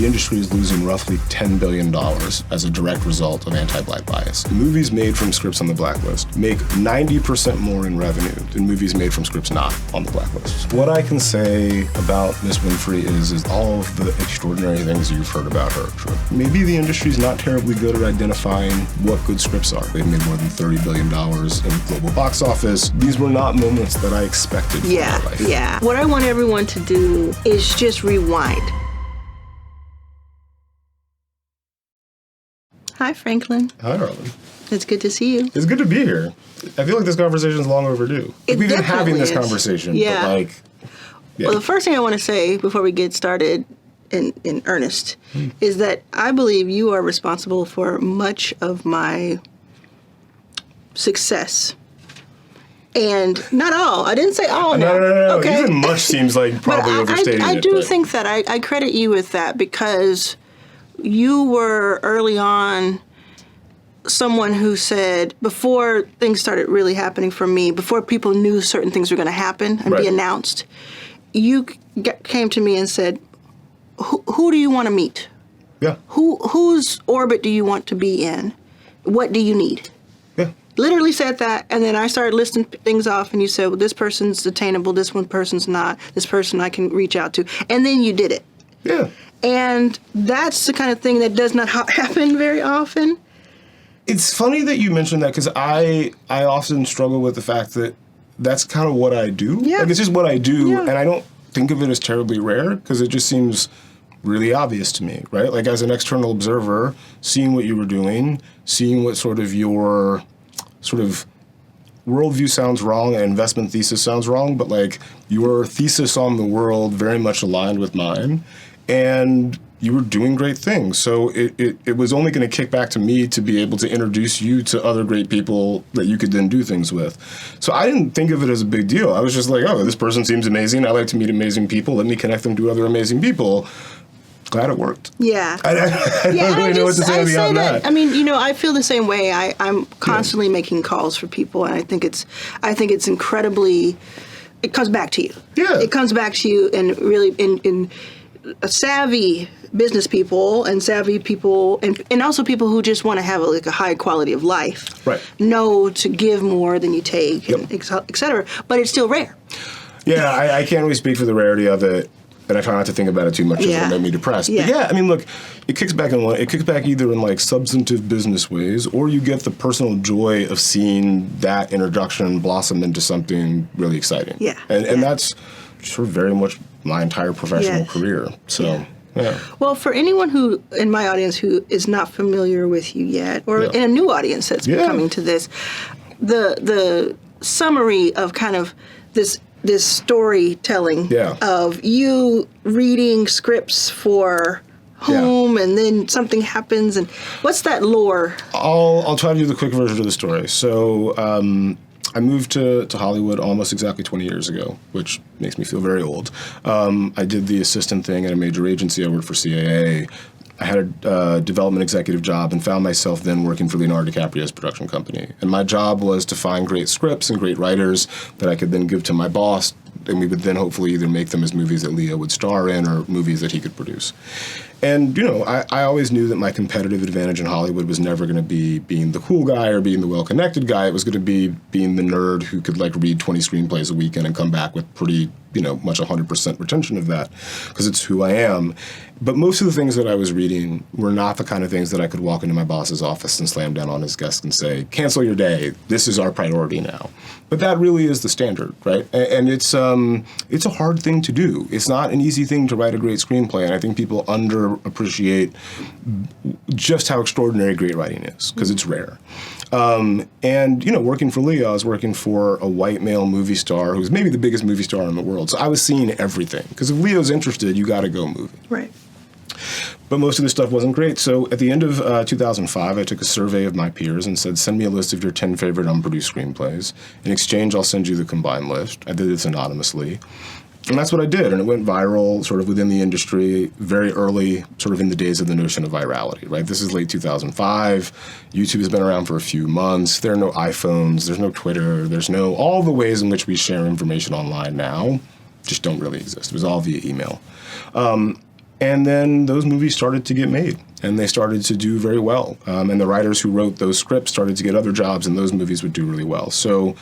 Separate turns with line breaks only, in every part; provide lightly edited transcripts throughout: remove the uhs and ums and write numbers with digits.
industry is losing roughly $10 billion as a direct result of anti-Black bias. Movies made from scripts on the Blacklist make 90% more in revenue than movies made from scripts not on the Blacklist. What I can say about Miss Winfrey is all of the extraordinary things you've heard about her. Maybe the industry's not terribly good at identifying what good scripts are. They've made more than $30 billion in global box office. These were not moments that I expected from my life.
Yeah. What I want everyone to do is just rewind. Hi, Franklin.
Hi, Arlan.
It's good to see you.
It's good to be here. I feel like this conversation is long overdue. We've been having this conversation, but
Well, the first thing I want to say before we get started in earnest is that I believe you are responsible for much of my success. And not all. I didn't say all now.
No.
Okay?
Even much seems like probably overstating it.
I do think that I credit you with that because you were early on someone who said, before things started really happening for me, before people knew certain things were going to happen and be announced, you came to me and said, who do you want to meet?
Yeah.
Whose orbit do you want to be in? What do you need?
Yeah.
Literally said that, and then I started listing things off, and you said, well, this person's attainable, this one person's not, this person I can reach out to. And then you did it.
Yeah.
And that's the kind of thing that does not happen very often.
It's funny that you mentioned that because I often struggle with the fact that that's kind of what I do.
Yeah.
Like, it's just what I do, and I don't think of it as terribly rare because it just seems really obvious to me, right? Like, as an external observer, seeing what you were doing, seeing what sort of your sort of worldview sounds wrong and investment thesis sounds wrong, but like your thesis on the world very much aligned with mine, and you were doing great things. So it was only going to kick back to me to be able to introduce you to other great people that you could then do things with. So I didn't think of it as a big deal. I was just like, oh, this person seems amazing. I like to meet amazing people. Let me connect them to other amazing people. Glad it worked.
Yeah.
I don't really know what to say beyond that.
I mean, I feel the same way. I'm constantly making calls for people, and I think it's incredibly. It comes back to you.
Yeah.
It comes back to you, and really in savvy business people and savvy people, and also people who just want to have a high quality of life.
Right.
Know to give more than you take, and et cetera. But it's still rare.
Yeah, I can't really speak for the rarity of it. And I try not to think about it too much, because it'll make me depressed.
Yeah.
But yeah, I mean, look, it kicks back either in like substantive business ways, or you get the personal joy of seeing that introduction blossom into something really exciting.
Yeah.
And that's sort of very much my entire professional career. So. Yeah.
Well, for anyone who, in my audience, who is not familiar with you yet, or in a new audience that's coming to this, the summary of kind of this storytelling of you reading scripts for whom, and then something happens, and what's that lore?
I'll try to do the quick version of the story. So I moved to Hollywood almost exactly 20 years ago, which makes me feel very old. I did the assistant thing at a major agency. I worked for CAA. I had a development executive job and found myself then working for Leonardo DiCaprio's production company. And my job was to find great scripts and great writers that I could then give to my boss, and we would then hopefully either make them as movies that Leo would star in or movies that he could produce. And, I always knew that my competitive advantage in Hollywood was never going to be being the cool guy or being the well-connected guy. It was going to be being the nerd who could, read 20 screenplays a weekend and come back with pretty, much 100% retention of that, because it's who I am. But most of the things that I was reading were not the kind of things that I could walk into my boss's office and slam down on his desk and say, cancel your day, this is our priority now. But that really is the standard, right? And it's a hard thing to do. It's not an easy thing to write a great screenplay, and I think people underappreciate just how extraordinary great writing is, because it's rare. Working for Leo, I was working for a white male movie star who's maybe the biggest movie star in the world. So I was seeing everything, because if Leo's interested, you got to go movie.
Right.
But most of this stuff wasn't great. So at the end of 2005, I took a survey of my peers and said, send me a list of your 10 favorite unproduced screenplays. In exchange, I'll send you the combined list. I did this anonymously. And that's what I did. And it went viral sort of within the industry very early, sort of in the days of the notion of virality, right? This is late 2005. YouTube has been around for a few months. There are no iPhones. There's no Twitter. There's no, all the ways in which we share information online now just don't really exist. It was all via email. And then those movies started to get made, and they started to do very well. And the writers who wrote those scripts started to get other jobs, and those movies would do really well. So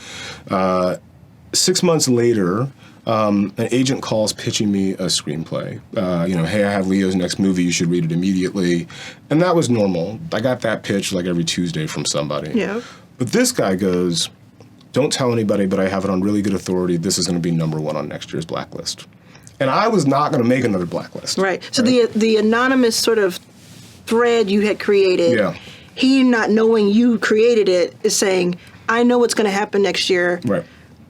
6 months later, an agent calls pitching me a screenplay. Hey, I have Leo's next movie. You should read it immediately. And that was normal. I got that pitch like every Tuesday from somebody.
Yeah.
But this guy goes, don't tell anybody, but I have it on really good authority. This is going to be #1 on next year's Blacklist. And I was not going to make another Blacklist.
Right. So the anonymous sort of thread you had created, he not knowing you created it is saying, I know what's going to happen next year.
Right.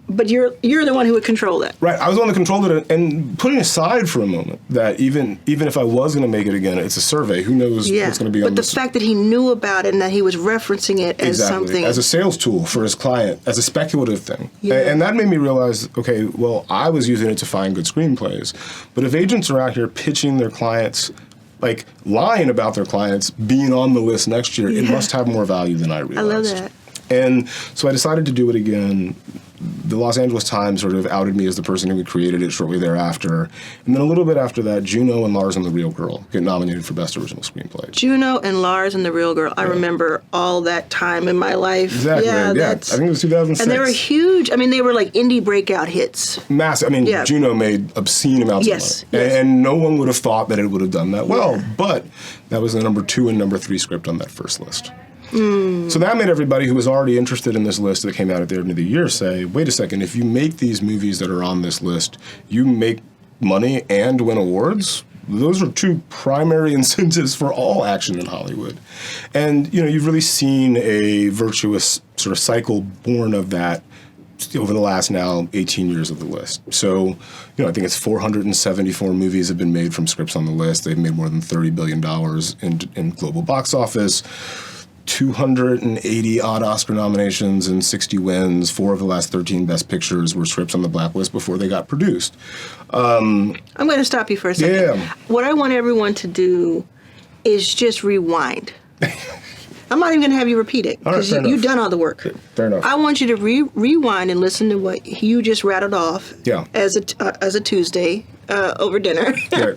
But you're the one who would control that.
Right. I was the one that controlled it, and putting aside for a moment that even if I was going to make it again, it's a survey. Who knows what's going to be on this?
But the fact that he knew about it and that he was referencing it as something.
As a sales tool for his client, as a speculative thing.
Yeah.
And that made me realize, okay, well, I was using it to find good screenplays. But if agents are out here pitching their clients, like lying about their clients being on the list next year, it must have more value than I realized.
I love that.
And so I decided to do it again. The Los Angeles Times sort of outed me as the person who had created it shortly thereafter. And then a little bit after that, Juno and Lars and the Real Girl get nominated for Best Original Screenplay.
Juno and Lars and the Real Girl. I remember all that time in my life.
Exactly. Yeah. I think it was 2006.
And they were huge. I mean, they were like indie breakout hits.
Massive. I mean, Juno made obscene amounts of money. Yes. And no one would have thought that it would have done that well. But that was the #2 and #3 script on that first list. So that made everybody who was already interested in this list that came out at the end of the year say, wait a second, if you make these movies that are on this list, you make money and win awards? Those are two primary incentives for all action in Hollywood. And, you've really seen a virtuous sort of cycle born of that over the last now 18 years of the list. So, I think it's 474 movies have been made from scripts on the list. They've made more than $30 billion in global box office. 280 odd Oscar nominations and 60 wins. 4 of the last 13 Best Pictures were scripts on the Blacklist before they got produced.
I'm going to stop you for a second.
Yeah.
What I want everyone to do is just rewind. I'm not even going to have you repeat it because you've done all the work.
Fair enough.
I want you to rewind and listen to what you just rattled off as a Tuesday over dinner.
Right.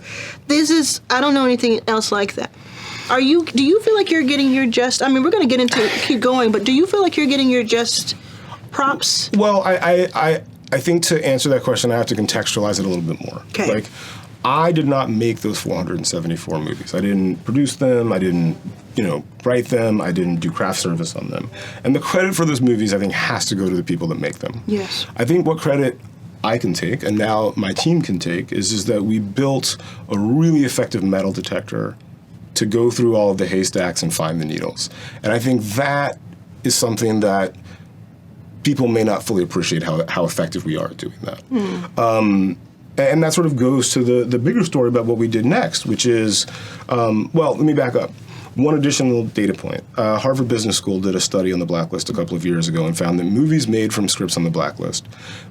I don't know anything else like that. Do you feel like you're getting your just, I mean, we're going to keep going, but do you feel like you're getting your just props?
Well, I think to answer that question, I have to contextualize it a little bit more.
Okay.
Like, I did not make those 474 movies. I didn't produce them. I didn't, write them. I didn't do craft service on them. And the credit for those movies, I think, has to go to the people that make them.
Yes.
I think what credit I can take, and now my team can take, is that we built a really effective metal detector to go through all of the haystacks and find the needles. And I think that is something that people may not fully appreciate how effective we are at doing that. And that sort of goes to the bigger story about what we did next, which is, let me back up. One additional data point. Harvard Business School did a study on the Blacklist a couple of years ago and found that movies made from scripts on the Blacklist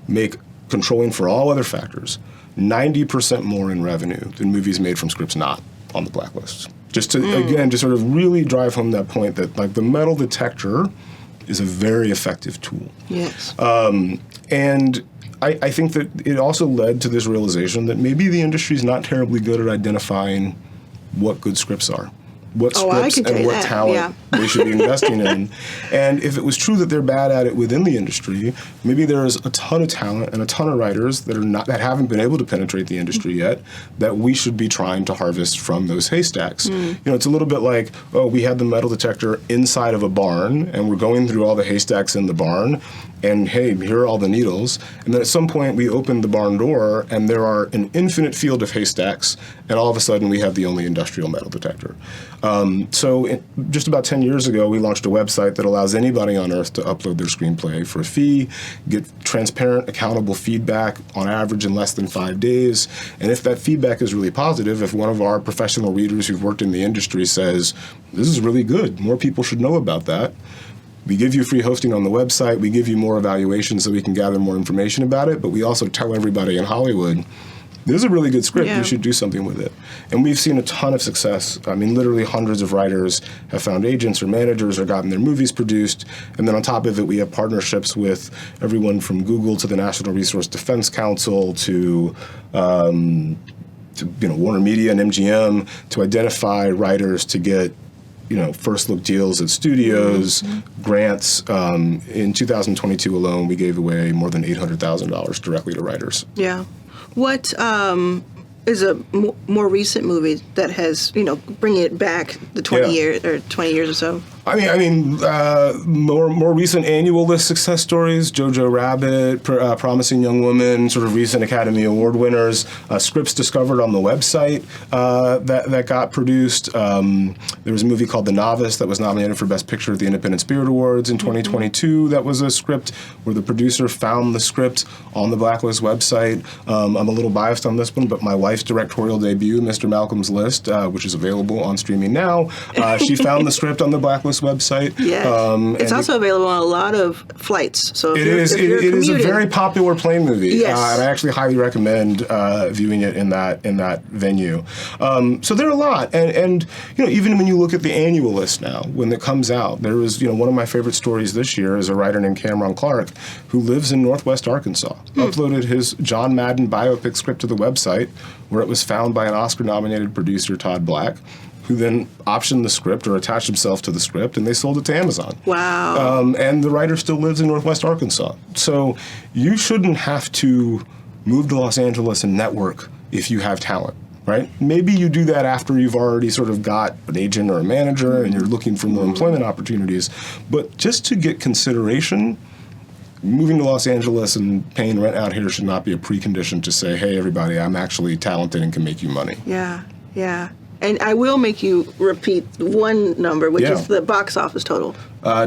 make, controlling for all other factors, 90% more in revenue than movies made from scripts not on the Blacklist. Just to, again, just sort of really drive home that point that, like, the metal detector is a very effective tool.
Yes.
And I think that it also led to this realization that maybe the industry is not terribly good at identifying what good scripts are, what scripts and what talent they should be investing in. And if it was true that they're bad at it within the industry, maybe there's a ton of talent and a ton of writers that haven't been able to penetrate the industry yet that we should be trying to harvest from those haystacks. It's a little bit like, we had the metal detector inside of a barn and we're going through all the haystacks in the barn, and hey, here are all the needles. And then at some point we opened the barn door and there are an infinite field of haystacks, and all of a sudden we have the only industrial metal detector. Just about 10 years ago, we launched a website that allows anybody on Earth to upload their screenplay for a fee, get transparent, accountable feedback on average in less than 5 days. And if that feedback is really positive, if one of our professional readers who've worked in the industry says, this is really good, more people should know about that, we give you free hosting on the website, we give you more evaluations so we can gather more information about it, but we also tell everybody in Hollywood, this is a really good script, you should do something with it. And we've seen a ton of success. I mean, literally hundreds of writers have found agents or managers or gotten their movies produced. And then on top of it, we have partnerships with everyone from Google to the National Resource Defense Council to Warner Media and MGM to identify writers to get first look deals at studios, grants. In 2022 alone, we gave away more than $800,000 directly to writers.
Yeah. What is a more recent movie that has, bringing it back the 20 years or 20 years or so?
More recent annual list success stories: Jojo Rabbit, Promising Young Woman, sort of recent Academy Award winners, scripts discovered on the website that got produced. There was a movie called The Novice that was nominated for Best Picture at the Independent Spirit Awards in 2022. That was a script where the producer found the script on the Blacklist website. I'm a little biased on this one, but my wife's directorial debut, Mr. Malcolm's List, which is available on streaming now, she found the script on the Blacklist website.
Yes. It's also available on a lot of flights. So
it is a very popular plane movie.
Yes.
And I actually highly recommend viewing it in that venue. So there are a lot, and even when you look at the annual list now, when it comes out, there was one of my favorite stories this year is a writer named Cameron Clark who lives in Northwest Arkansas. Uploaded his John Madden biopic script to the website, where it was found by an Oscar-nominated producer, Todd Black, who then optioned the script or attached himself to the script, and they sold it to Amazon.
Wow.
And the writer still lives in Northwest Arkansas. So you shouldn't have to move to Los Angeles and network if you have talent, right? Maybe you do that after you've already sort of got an agent or a manager and you're looking for more employment opportunities. But just to get consideration, moving to Los Angeles and paying rent out here should not be a precondition to say, hey, everybody, I'm actually talented and can make you money.
Yeah, yeah. And I will make you repeat one number, which is the box office total.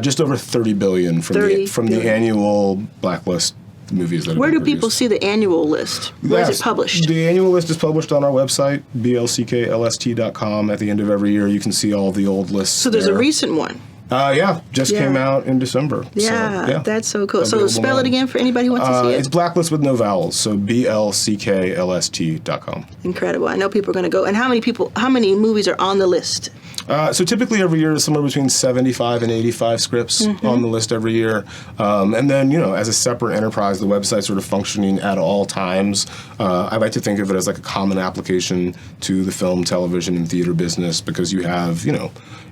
Just over $30 billion from the annual Blacklist movies that have been produced. Where do
people see the annual list? Where is it published?
The annual list is published on our website, blcklst.com. At the end of every year, you can see all the old lists.
So there's a recent one.
Just came out in December.
Yeah, that's so cool. So spell it again for anybody who wants to see it.
It's Blacklist with no vowels, so blcklst.com.
Incredible. I know people are going to go. And how many movies are on the list?
So typically every year is somewhere between 75 and 85 scripts on the list every year. And then, as a separate enterprise, the website's sort of functioning at all times. I like to think of it as like a common application to the film, television, and theater business because you have,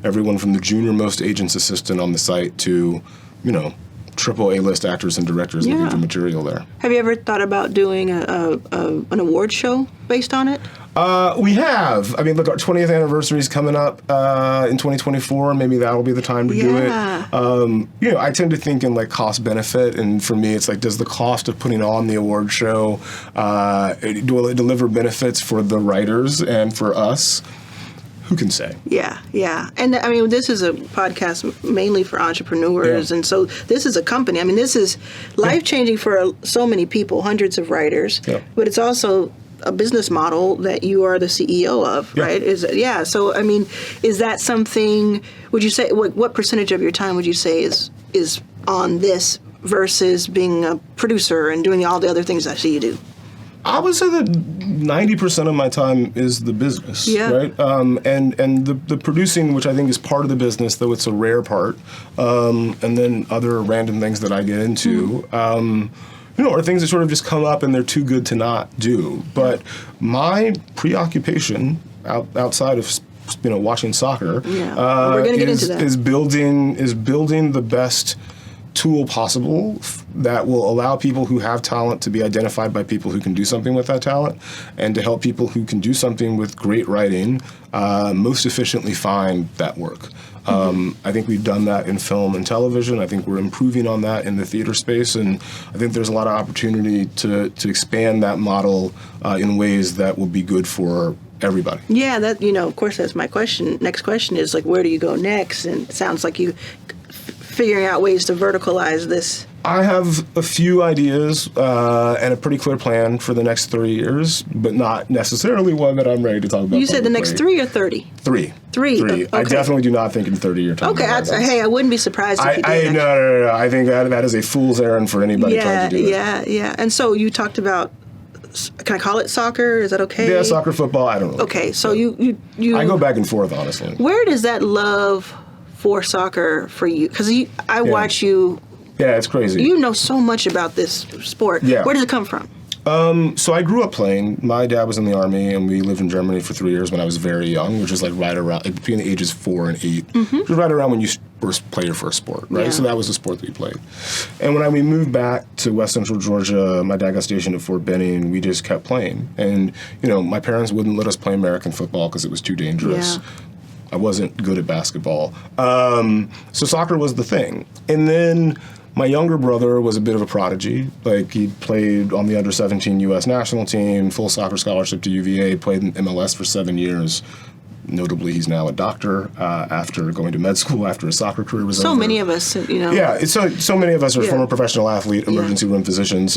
everyone from the junior-most agent's assistant on the site to, triple A-list actors and directors looking for material there.
Have you ever thought about doing an award show based on it?
We have. Our 20th anniversary is coming up in 2024. Maybe that'll be the time to do it. I tend to think in like cost benefit, and for me, it's like, does the cost of putting on the award show will it deliver benefits for the writers and for us? Who can say? Yeah.
And this is a podcast mainly for entrepreneurs, and so this is a company. this is life-changing for so many people, hundreds of writers, but it's also a business model that you are the CEO of, right? So, is that something, would you say, what percentage of your time would you say is on this versus being a producer and doing all the other things I see you do?
I would say that 90% of my time is the business, right? And the producing, which I think is part of the business, though it's a rare part, and then other random things that I get into, are things that sort of just come up and they're too good to not do. But my preoccupation outside of watching soccer
we're gonna get into that.
is building the best tool possible that will allow people who have talent to be identified by people who can do something with that talent, and to help people who can do something with great writing most efficiently find that work. I think we've done that in film and television. I think we're improving on that in the theater space, and I think there's a lot of opportunity to expand that model in ways that will be good for everybody. Yeah,
that of course that's my question. Next question is like, where do you go next? And it sounds like you figuring out ways to verticalize this.
I have a few ideas and a pretty clear plan for the next 3 years, but not necessarily one that I'm ready to talk about.
You said the next 3 or 30?
Three.
Okay.
I definitely do not think in 30-year time.
Okay, I wouldn't be surprised if you did.
No. I think that is a fool's errend for anybody trying to do it.
Yeah. And so you talked about, can I call it soccer? Is that okay?
Yeah, soccer, football, I don't know.
Okay, so you
I go back and forth, honestly.
Where does that love for soccer for you? Because I watch you.
Yeah, it's crazy.
You know so much about this sport.
Yeah.
Where does it come from?
So I grew up playing. My dad was in the Army, and we lived in Germany for 3 years when I was very young, which is like right around, like between the ages 4 and 8. Which was right around when you first play your first sport, right?
Yeah.
So that was the sport that we played. And when we moved back to West Central Georgia, my dad got stationed at Fort Benning, we just kept playing. And, my parents wouldn't let us play American football because it was too dangerous.
Yeah.
I wasn't good at basketball. So soccer was the thing. And then my younger brother was a bit of a prodigy. Like, he played on the under-17 U.S. national team, full soccer scholarship to UVA, played in MLS for 7 years. Notably, he's now a doctor after going to med school after his soccer career was over.
So many of us,
Yeah, so many of us are former professional athlete, emergency room physicians,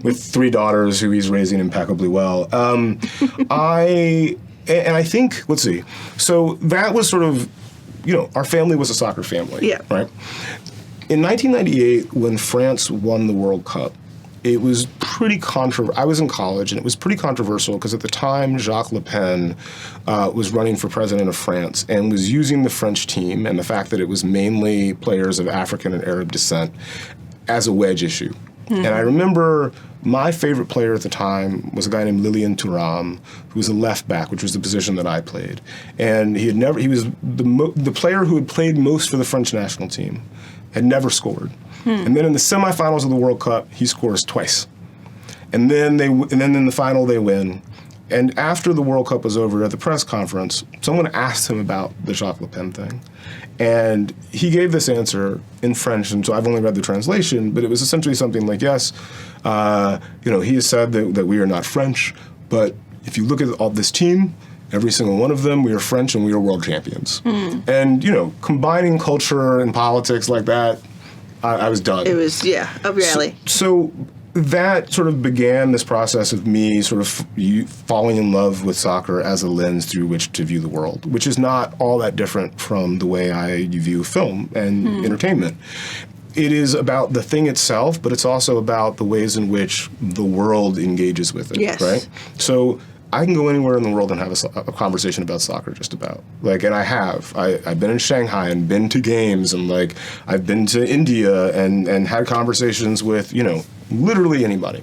with 3 daughters who he's raising impeccably well. And I think, let's see, so that was sort of, our family was a soccer family, right? In 1998, when France won the World Cup, it was pretty I was in college, and it was pretty controversial because at the time, Jacques Le Pen was running for president of France and was using the French team and the fact that it was mainly players of African and Arab descent as a wedge issue. And I remember my favorite player at the time was a guy named Lilian Thuram, who was a left back, which was the position that I played. And he was the player who had played most for the French national team, had never scored. And then in the semifinals of the World Cup, he scores twice. And then in the final they win. And after the World Cup was over, at the press conference, someone asked him about the Jacques Le Pen thing. And he gave this answer in French, and so I've only read the translation, but it was essentially something like, yes, he has said that we are not French, but if you look at all this team, every single one of them, we are French and we are world champions. And, combining culture and politics like that, I was done.
It was, really.
So that sort of began this process of me sort of falling in love with soccer as a lens through which to view the world, which is not all that different from the way I view film and entertainment. It is about the thing itself, but it's also about the ways in which the world engages with it, right? So I can go anywhere in the world and have a conversation about soccer, just about. And I have. I've been in Shanghai and been to games, and I've been to India and had conversations with, literally anybody.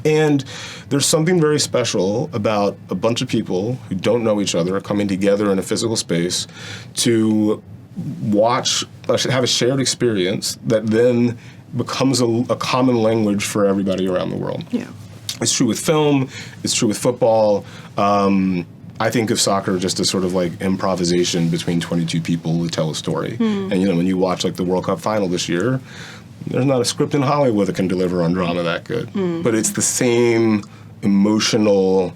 And there's something very special about a bunch of people who don't know each other coming together in a physical space to have a shared experience that then becomes a common language for everybody around the world.
Yeah.
It's true with film. It's true with football. I think of soccer just as sort of like improvisation between 22 people who tell a story. And, when you watch the World Cup final this year, there's not a script in Hollywood that can deliver on drama that good. But it's the same emotional,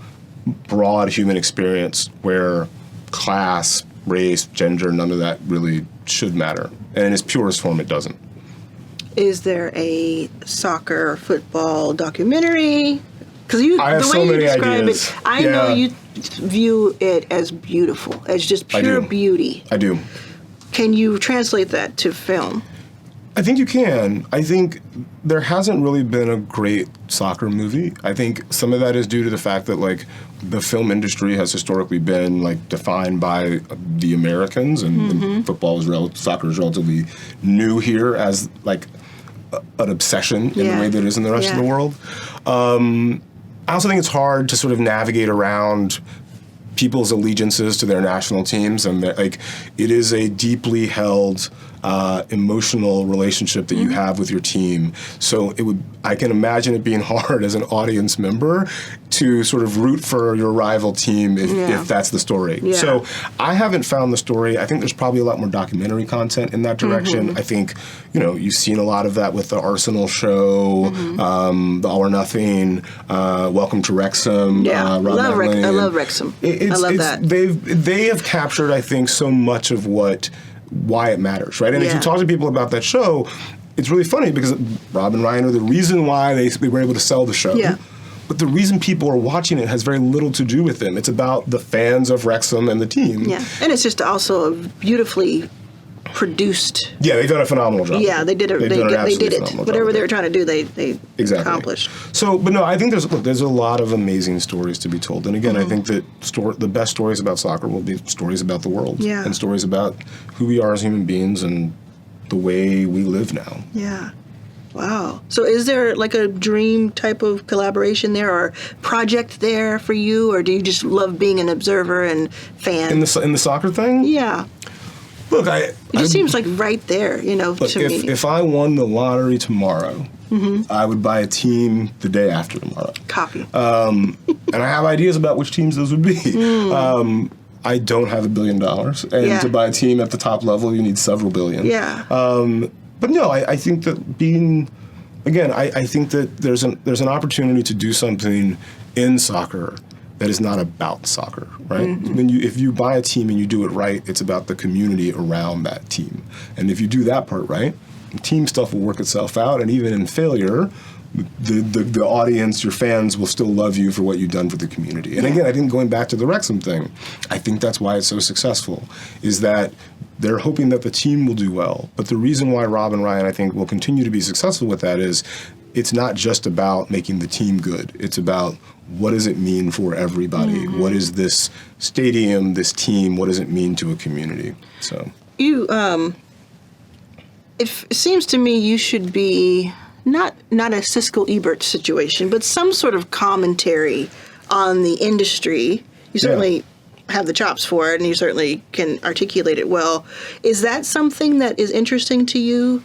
broad human experience where class, race, gender, none of that really should matter. And in its purest form, it doesn't.
Is there a soccer, football documentary? Because the way you describe
ideas.
it, I know you view it as beautiful, as just pure beauty.
I do.
Can you translate that to film?
I think you can. I think there hasn't really been a great soccer movie. I think some of that is due to the fact that the film industry has historically been defined by the Americans, and soccer is relatively new here as an obsession in the way that it is in the rest of the world. I also think it's hard to sort of navigate around people's allegiances to their national teams, and it is a deeply held emotional relationship that you have with your team. So I can imagine it being hard as an audience member to sort of root for your rival team if that's the story. Yeah. So I haven't found the story. I think there's probably a lot more documentary content in that direction. I think, you've seen a lot of that with the Arsenal show, the All or Nothing, Welcome to Wrexham.
Yeah, I love Wrexham. I love that.
They have captured, I think, so much of why it matters, right? And if you talk to people about that show, it's really funny because Rob and Ryan are the reason why they were able to sell the show. Yeah. But the reason people are watching it has very little to do with them. It's about the fans of Wrexham and the team. Yeah, and it's just also a beautifely produced. Yeah, they've done a phenomenal job. Yeah, they did it. They did it. Whatever they were trying to do, they accomplished. So, but no, I think there's a lot of amazing stories to be told. And again, I think that the best stories about soccer will be stories about the world. Yeah. And stories about who we are as human beings and the way we live now. Yeah.
Wow. So is there like a dream type of collaboration there or project there for you, or do you just love being an observer and fan?
In the soccer thing?
Yeah.
Look,
it just seems like right there, to me.
If I won the lottery tomorrow, I would buy a team the day after tomorrow.
Copy.
And I have ideas about which teams those would be. I don't have $1 billion, and to buy a team at the top level, you need several billion.
Yeah.
But no, I think that I think that there's an opportunity to do something in soccer that is not about soccer, right? If you buy a team and you do it right, it's about the community around that team. And if you do that part right, team stuff will work itself out, and even in failure, the audience, your fans, will still love you for what you've done for the community. And again, I think going back to the Wrexham thing, I think that's why it's so successful, is that they're hoping that the team will do well. But the reason why Rob and Ryan, I think, will continue to be successful with that is it's not just about making the team good. It's about what does it mean for everybody? What is this stadium, this team, what does it mean to a community? So
it seems to me you should be not a Siskel Ebert situation, but some sort of commentary on the industry. You certainly have the chops for it, and you certainly can articulate it well. Is that something that is interesting to you?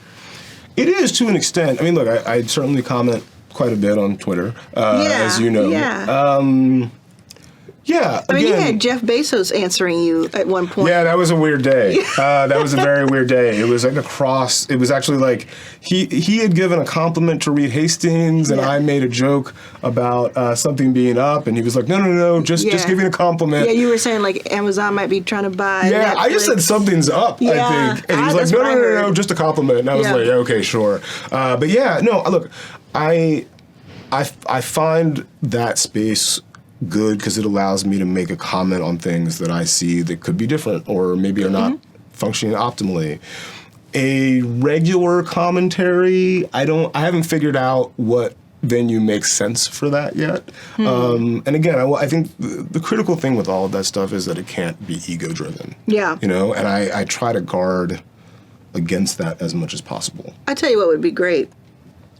It is, to an extent. I mean, look, I certainly comment quite a bit on Twitter, as you know. Yeah.
I mean, you had Jeff Bezos answering you at one point.
Yeah, that was a weird day. That was a very weird day. It was like it was actually like he had given a compliment to Reed Hastings, and I made a joke about something being up, and he was like, no, just giving a compliment.
Yeah, you were saying like Amazon might be trying to buy
Netflix. I just said something's up, I think. And he was like, no, just a compliment. And I was like, okay, sure. But yeah, no, look, I find that space good because it allows me to make a comment on things that I see that could be different or maybe are not functioning optimally. A regular commentary, I haven't figured out what venue makes sense for that yet. And again, I think the critical thing with all of that stuff is that it can't be ego-driven.
Yeah.
And I try to guard against that as much as possible.
I tell you what would be great.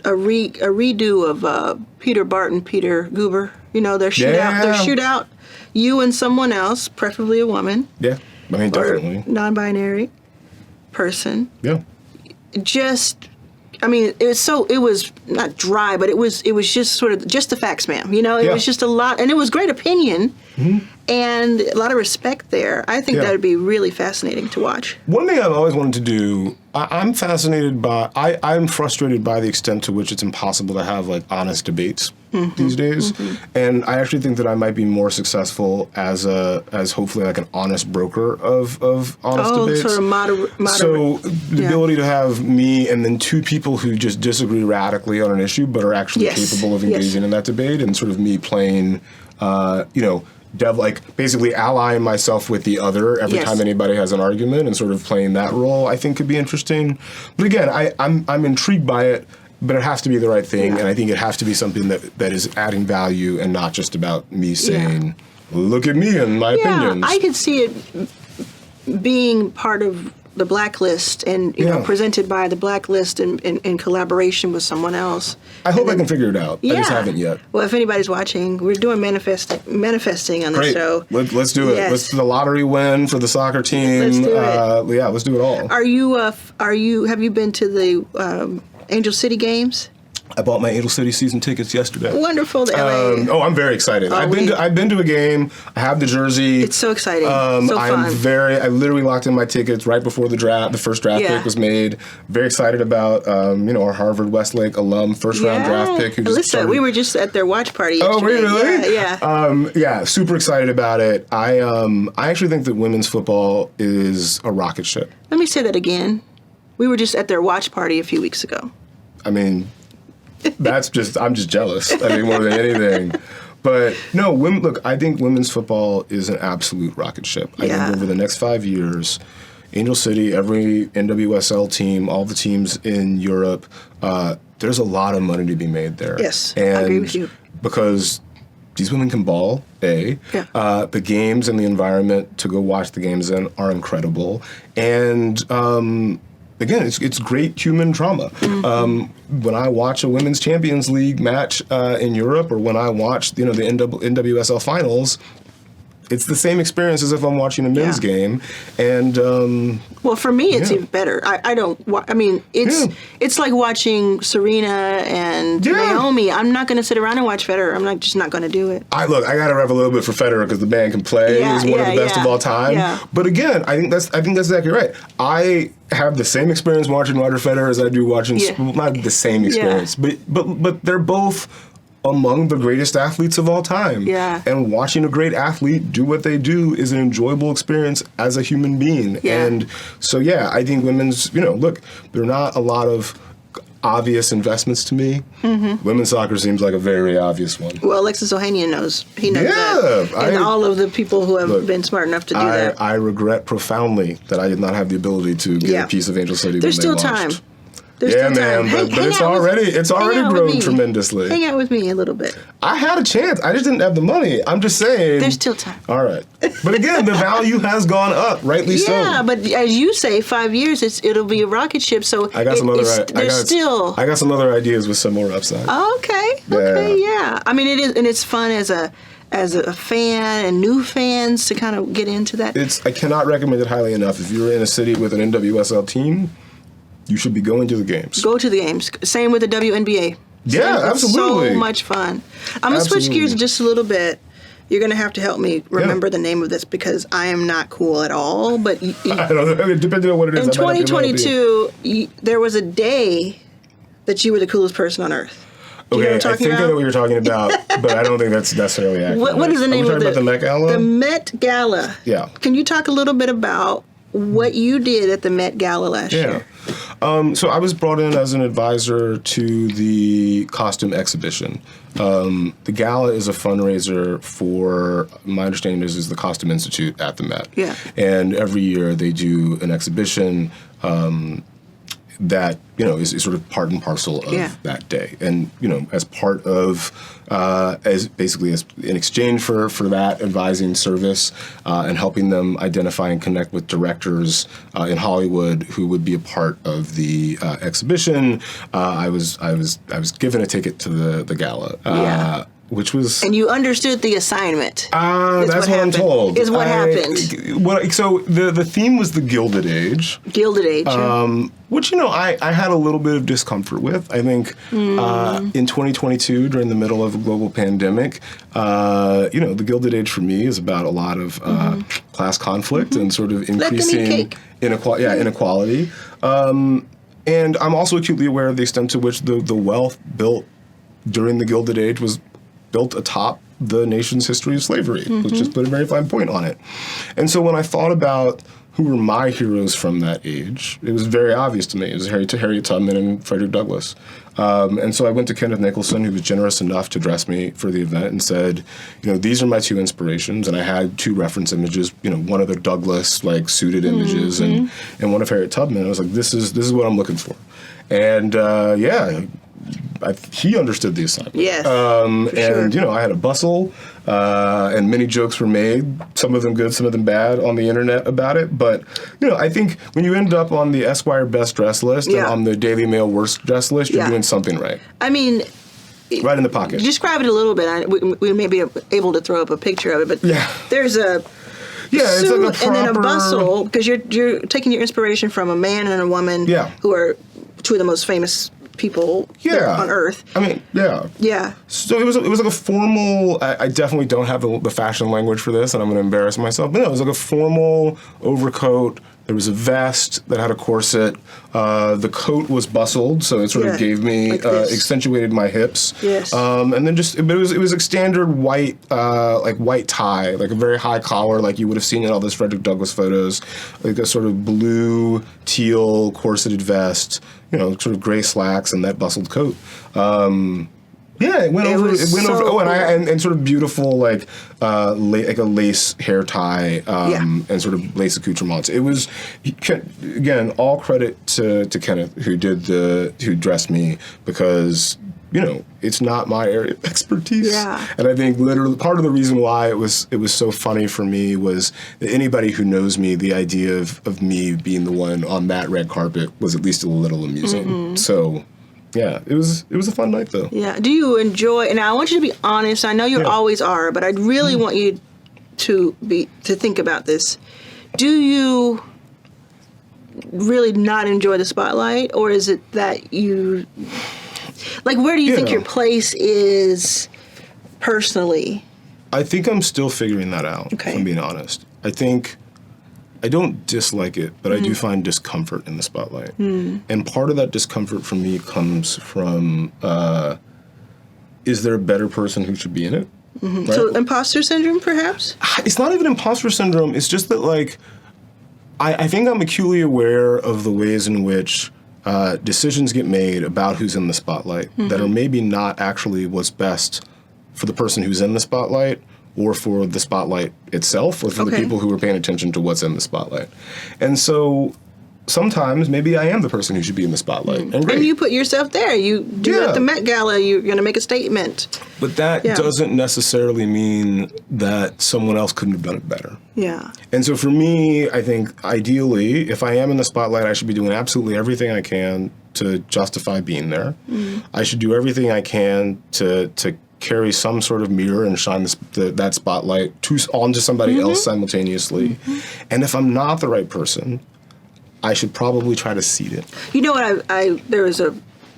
A redo of Peter Barton, Peter Goober. Their shootout, you and someone else, preferably a woman.
Yeah, I mean, definitely.
Or non-binary person.
Yeah.
It was not dry, but it was just sort of just the facts, ma'am. It was just a lot, and it was great opinion and a lot of respect there. I think that would be really fascinating to watch.
One thing I've always wanted to do, I'm fascinated by, I'm frustrated by the extent to which it's impossible to have like honest debates these days, and I actually think that I might be more successful as hopefully like an honest broker of honest debates.
Sort of moderate.
So the ability to have me and then two people who just disagree radically on an issue but are actually capable of engaging in that debate, and sort of me playing, like basically allying myself with the other every time anybody has an argument and sort of playing that role, I think could be interesting. But again, I'm intrigued by it, but it has to be the right thing, and I think it has to be something that is adding value and not just about me saying, look at me and my opinions.
I could see it being part of the Blacklist and presented by the Blacklist in collaboration with someone else.
I hope I can figure it out. I just haven't yet.
Well, if anybody's watching, we're doing manifesting on the show.
Let's do it.
Yes.
Let's do the lottery win for the soccer team.
Let's do it.
Let's do it all.
Have you been to the Angel City games?
I bought my Angel City season tickets yesterday.
Wonderful, to LA.
I'm very excited. I've been to a game. I have the jersey.
It's so exciting. So fun.
I literally locked in my tickets right before the draft. The first draft pick was made. Very excited about our Harvard Westlake alum first round draft pick. Who just
Alyssa, we were just at their watch party yesterday.
Oh, really?
Yeah.
Super excited about it. I actually think that women's football is a rocket ship.
Let me say that again. We were just at their watch party a few weeks ago.
I mean, I'm just jealous. I mean, more than anything. But no, I think women's football is an absolute rocket ship. I think over the next 5 years, Angel City, every NWSL team, all the teams in Europe, there's a lot of money to be made there.
Yes,
and
I agree with you.
Because these women can ball, the games and the environment to go watch the games in are incredible. And again, it's great human trauma. When I watch a Women's Champions League match in Europe, or when I watch, the NWSL finals, it's the same experience as if I'm watching a men's game. And
well, for me, it's even better. It's like watching Serena and Naomi. I'm not going to sit around and watch Federer. I'm just not going to do it.
I got to rep a little bit for Federer because the man can play. He's one of the best of all time. Yeah. But again, I think that's exactly right. I have the same experience watching Roger Federer as I do watching. Not the same experience, but they're both among the greatest athletes of all time. Yeah. And watching a great athlete do what they do is an enjoyable experience as a human being. Yeah. And so, I think women's, look, there are not a lot of obvious investments to me. Women's soccer seems like a very obvious one.
Well, Alexis Ohanian knows. He knows that. And all of the people who have been smart enough to do that.
I regret profoundly that I did not have the ability to get a piece of Angel City when they launched. There's still time. But it's already grown tremendously.
Hang out with me a little bit.
I had a chance. I just didn't have the money. I'm just saying.
There's still time.
All right. But again, the value has gone up, rightly so.
Yeah, but as you say, 5 years, it'll be a rocket ship. So
I got some other ideas with some more upside.
Okay. Yeah. I mean, it is, and it's fun as a fan and new fans to kind of get into that.
I cannot recommend it highly enough. If you're in a city with an NWSL team, you should be going to the games.
Go to the games. Same with the WNBA.
Absolutely.
So much fun. I'm going to switch gears just a little bit. You're going to have to help me remember the name of this because I am not cool at all. But
I don't know. Depending on what it is.
In 2022, there was a day that you were the coolest person on earth.
Okay, I think I know what you're talking about, but I don't think that's necessarily accurate.
What is the name of
the Met Gala?
The Met Gala.
Yeah.
Can you talk a little bit about what you did at the Met Gala last year?
So I was brought in as an advisor to the costume exhibition. The gala is a fundraiser for, my understanding is the Costume Institute at the Met.
Yeah. And
every year they do an exhibition that is sort of part and parcel of that day, and as part of as in exchange for that advising service and helping them identify and connect with directors in Hollywood who would be a part of the exhibition. I was given a ticket to the gala. Which was...
And you understood the assignment.
That's what I'm told.
Is what happened.
So the theme was the Gilded Age.
Gilded Age.
Which, I had a little bit of discomfort with. I think in 2022, during the middle of a global pandemic, the Gilded Age for me is about a lot of class conflict and sort of increasing inequality. And I'm also acutely aware of the extent to which the wealth built during the Gilded Age was built atop the nation's history of slavery. Let's just put a very fine point on it. And so when I thought about who were my heroes from that age, it was very obvious to me. It was Harriet Tubman and Frederick Douglass. And so I went to Kenneth Nicholson, who was generous enough to dress me for the event, and said, these are my two inspirations. And I had two reference images, one of the Douglass suited images and one of Harriet Tubman. I was like, this is what I'm looking for. And he understood the assignment.
Yes.
And I had a bustle, and many jokes were made, some of them good, some of them bad, on the internet about it. But, I think when you end up on the Esquire Best Dress list and on the Daily Mail Worst Dress list, you're doing something right.
I mean...
Right in the pocket.
Describe it a little bit. We may be able to throw up a picture of it, but there's a...
it's like a proper...
And then a bustle, because you're taking your inspiration from a man and a woman who are two of the most famous people on Earth.
I mean, yeah. So it was like a formal. I definitely don't have the fashion language for this, and I'm going to embarrass myself. But no, it was like a formal overcoat. There was a vest that had a corset. The coat was bustled, so it sort of gave me accentuated my hips.
Yes.
And then it was like standard white white tie, like a very high collar, like you would have seen in all those Frederick Douglass photos, like a sort of blue teal corseted vest, sort of gray slacks and that bustled coat. It went over. Oh, and sort of beautiful, like a lace hair tie, and sort of lace accoutrements. It was, again, all credit to Kenneth who dressed me, because it's not my area of expertise.
Yeah.
And I think literally part of the reason why it was so funny for me was that anybody who knows me, the idea of me being the one on that red carpet was at least a little amusing. Mm-hmm. So, yeah, it was a fun night though.
Yeah. Do you enjoy? And I want you to be honest. I know you always are, but I really want you to think about this. Do you really not enjoy the spotlight, or is it that you? Like, where do you think your place is personally?
I think I'm still figuring that out, if I'm being honest. I think I don't dislike it, but I do find discomfort in the spotlight. And part of that discomfort for me comes from, is there a better person who should be in it? Right?
So imposter syndrome, perhaps?
It's not even imposter syndrome. It's just that, like, I think I'm acutely aware of the ways in which decisions get made about who's in the spotlight that are maybe not actually what's best for the person who's in the spotlight or for the spotlight itself or for the people who are paying attention to what's in the spotlight. And so sometimes maybe I am the person who should be in the spotlight. And
you put yourself there. You do at the Met Gala, you're going to make a statement.
But that doesn't necessarily mean that someone else couldn't have done it better.
Yeah.
And so for me, I think ideally, if I am in the spotlight, I should be doing absolutely everything I can to justify being there. I should do everything I can to carry some sort of mirror and shine that spotlight onto somebody else simultaneously. And if I'm not the right person, I should probably try to seed it.
You know what? There was a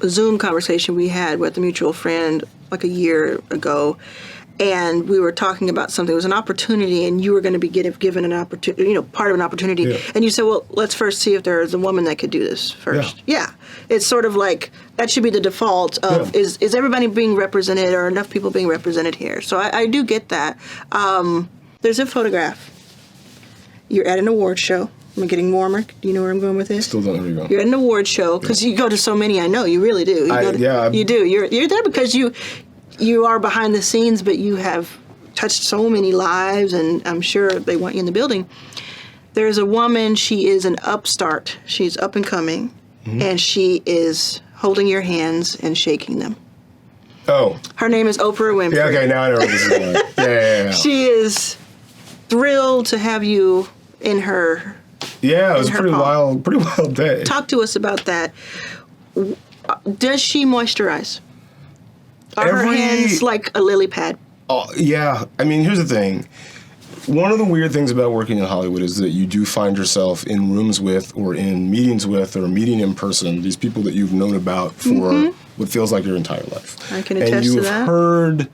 Zoom conversation we had with a mutual friend like a year ago, and we were talking about something. It was an opportunity, and you were going to be given an opportunity, part of an opportunity. Yeah. And you said, well, let's first see if there's a woman that could do this first. Yeah. It's sort of like that should be the default of is everybody being represented or enough people being represented here? So I do get that. There's a photograph. You're at an award show. I'm getting warmer. Do you know where I'm going with this?
Still don't know where you're going.
You're at an award show because you go to so many. I know you really do. You do. You're there because you are behind the scenes, but you have touched so many lives, and I'm sure they want you in the building. There's a woman. She is an upstart. She's up and coming, and she is holding your hands and shaking them.
Oh.
Her name is Oprah Winfrey.
Yeah. Okay. Now I know what this is about. Yeah.
She is thrilled to have you in her.
Yeah, it was a pretty wild day.
Talk to us about that. Does she moisturize? Are her hands like a lily pad?
Yeah. I mean, here's the thing. One of the weird things about working in Hollywood is that you do find yourself in rooms with or in meetings with or meeting in person these people that you've known about for what feels like your entire life.
I can attest to that.
And you've heard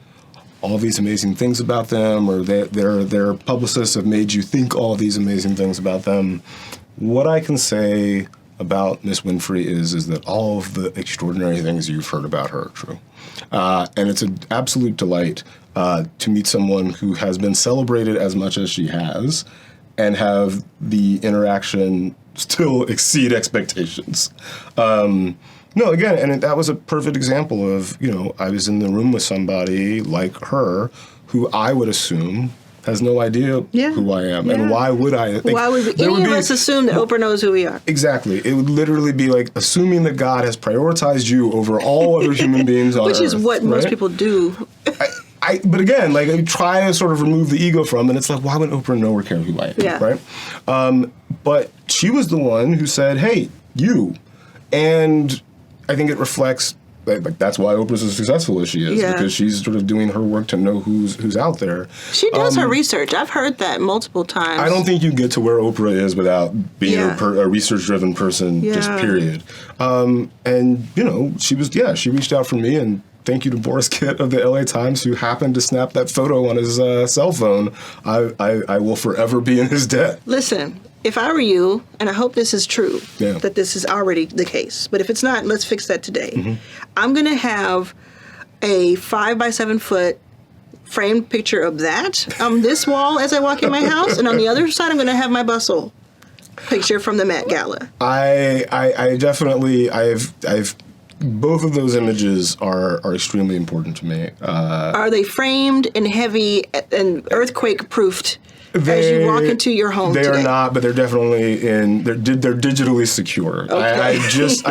all these amazing things about them, or their publicists have made you think all these amazing things about them. What I can say about Miss Winfrey is that all of the extraordinary things you've heard about her are true. And it's an absolute delight to meet someone who has been celebrated as much as she has and have the interaction still exceed expectations. No, again, and that was a perfect example of, I was in the room with somebody like her who I would assume has no idea who I am. And why would I?
Why would any of us assume that Oprah knows who we are?
Exactly. It would literally be like assuming that God has prioritized you over all other human beings on
Which
earth.
Which is what most people do.
But again, like I try to sort of remove the ego from, and it's like, why would Oprah know or care who I am, right? But she was the one who said, "Hey, you," and I think it reflects like that's why Oprah's as successful as she is because she's sort of doing her work to know who's out there.
She does her research. I've heard that multiple times.
I don't think you get to where Oprah is without being a research-driven person. Just period. And she reached out for me and. Thank you to Boris Kitt of the LA Times who happened to snap that photo on his cell phone. I will forever be in his debt.
Listen, if I were you, and I hope this is true, that this is already the case, but if it's not, let's fix that today. I'm going to have a 5 by 7 foot framed picture of that on this wall as I walk in my house, and on the other side I'm going to have my bustle picture from the Met Gala.
I definitely, I've both of those images are extremely important to me.
Are they framed and heavy and earthquake-proofed as you walk into your home
They
today?
are not, but they're definitely they're digitally secure.
Okay.
I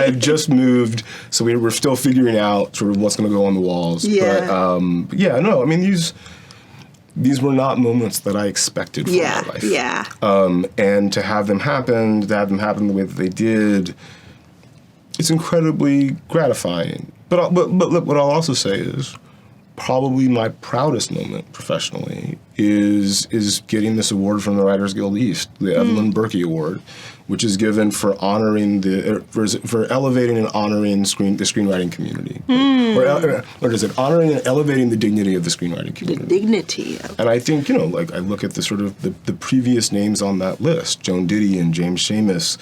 had just moved, so we're still figuring out sort of what's going to go on the walls.
Yeah.
But no, I mean these were not moments that I expected for my life.
Yeah.
And to have them happen the way that they did, it's incredibly gratifying. But look, what I'll also say is probably my proudest moment professionally is getting this award from the Writers Guild East, the Evelyn Berkey Award, which is given for honoring for elevating and honoring the screenwriting community, or is it honoring and elevating the dignity of the screenwriting community?
The dignity of.
And I think like I look at the sort of the previous names on that list, Joan Didion, James Schamus,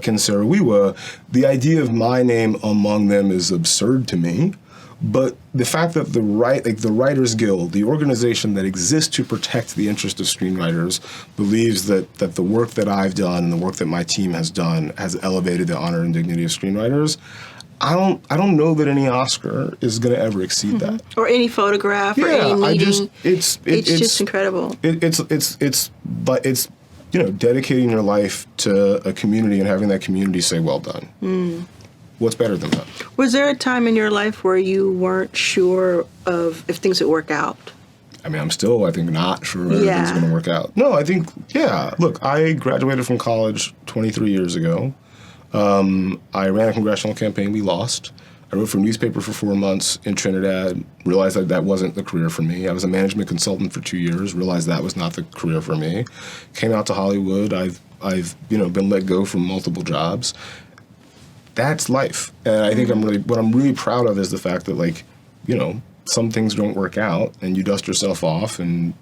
Ken Saro-Wiwa. The idea of my name among them is absurd to me. But the fact that the Writers Guild, the organization that exists to protect the interest of screenwriters, believes that the work that I've done and the work that my team has done has elevated the honor and dignity of screenwriters, I don't know that any Oscar is going to ever exceed that.
Or any photograph or any meeting.
It's
just incredible.
It's dedicating your life to a community and having that community say, well done. What's better than that? Was
there a time in your life where you weren't sure of if things would work out?
I mean, I'm still, I think, not sure if everything's going to work out. No, I think, Look, I graduated from college 23 years ago. I ran a congressional campaign. We lost. I wrote for a newspaper for 4 months in Trinidad, realized that wasn't the career for me. I was a management consultant for 2 years, realized that was not the career for me. Came out to Hollywood. I've been let go from multiple jobs. That's life. And I think what I'm really proud of is the fact that some things don't work out and you dust yourself off and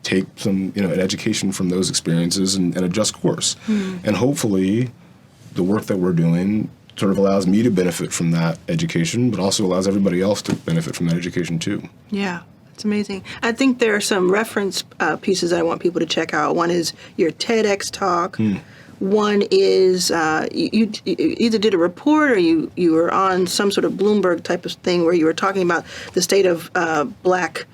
take some, an education from those experiences and adjust course. And hopefully the work that we're doing sort of allows me to benefit from that education, but also allows everybody else to benefit from that education too. Yeah.
It's amazing. I think there are some reference pieces that I want people to check out. One is your TEDx talk. One is you either did a report or you were on some sort of Bloomberg type of thing where you were talking about the state of black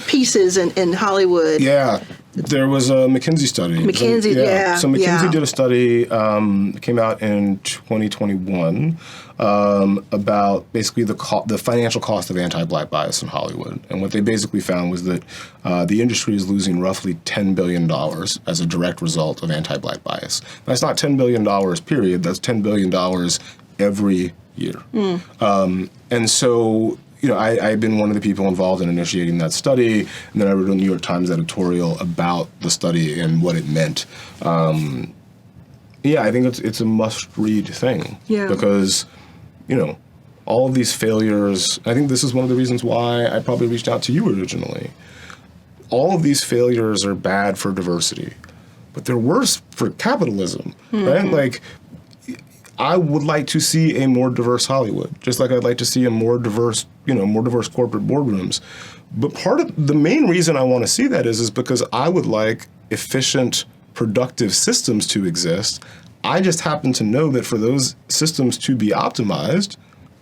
pieces in Hollywood.
Yeah. There was a McKinsey study. So McKinsey did a study, came out in 2021, about basically the financial cost of anti-black bias in Hollywood. And what they basically found was that the industry is losing roughly $10 billion as a direct result of anti-black bias. That's not $10 billion, period. That's $10 billion every year. And so I've been one of the people involved in initiating that study, and then I wrote a New York Times editorial about the study and what it meant. I think it's a must-read thing. Yeah. Because, all of these failures, I think this is one of the reasons why I probably reached out to you originally. All of these failures are bad for diversity, but they're worse for capitalism, right? I would like to see a more diverse Hollywood, just like I'd like to see a more diverse corporate boardrooms. But part of the main reason I want to see that is because I would like efficient, productive systems to exist. I just happen to know that for those systems to be optimized,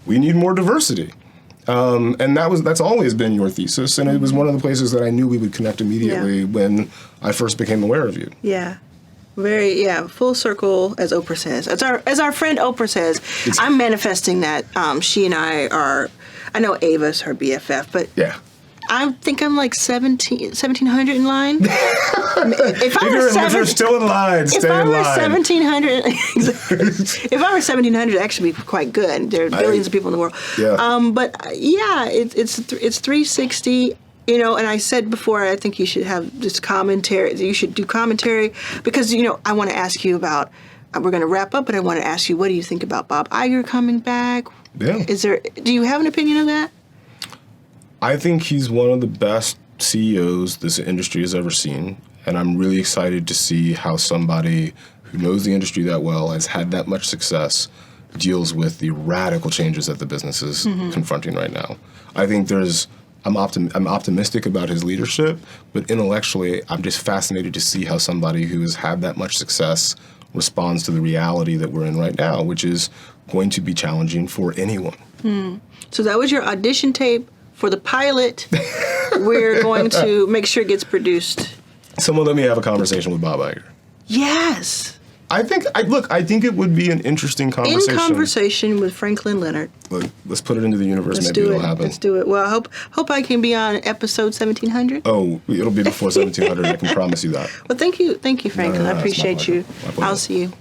we need more diversity. And that's always been your thesis, and it was one of the places that I knew we would connect immediately when I first became aware of you.
Yeah. Full circle, as Oprah says. As our friend Oprah says, I'm manifesting that. She and I know Ava's her BFF, but I think I'm like 1,700 in line.
If you're still in line, stay in line.
1,700, if I were 1,700, it'd actually be quite good. There are billions of people in the world. It's 360. And I said before, I think you should have this commentary. You should do commentary because, I want to ask you about, we're going to wrap up, but I want to ask you, what do you think about Bob Iger coming back?
Yeah.
Do you have an opinion on that?
I think he's one of the best CEOs this industry has ever seen. And I'm really excited to see how somebody who knows the industry that well, has had that much success, deals with the radical changes that the business is confronting right now. I think I'm optimistic about his leadership, but intellectually, I'm just fascinated to see how somebody who has had that much success responds to the reality that we're in right now, which is going to be challenging for anyone.
So that was your audition tape for the pilot we're going to make sure it gets produced.
Someone let me have a conversation with Bob Iger.
Yes.
I think it would be an interesting conversation.
In conversation with Franklin Leonard.
Look, let's put it into the universe.
Let's
Maybe it'll happen.
Let's do it. Well, I hope I can be on episode 1700.
Oh, it'll be before 1700. I can promise you that.
Well, thank you, Franklin. I appreciate you.
My
I'll see you.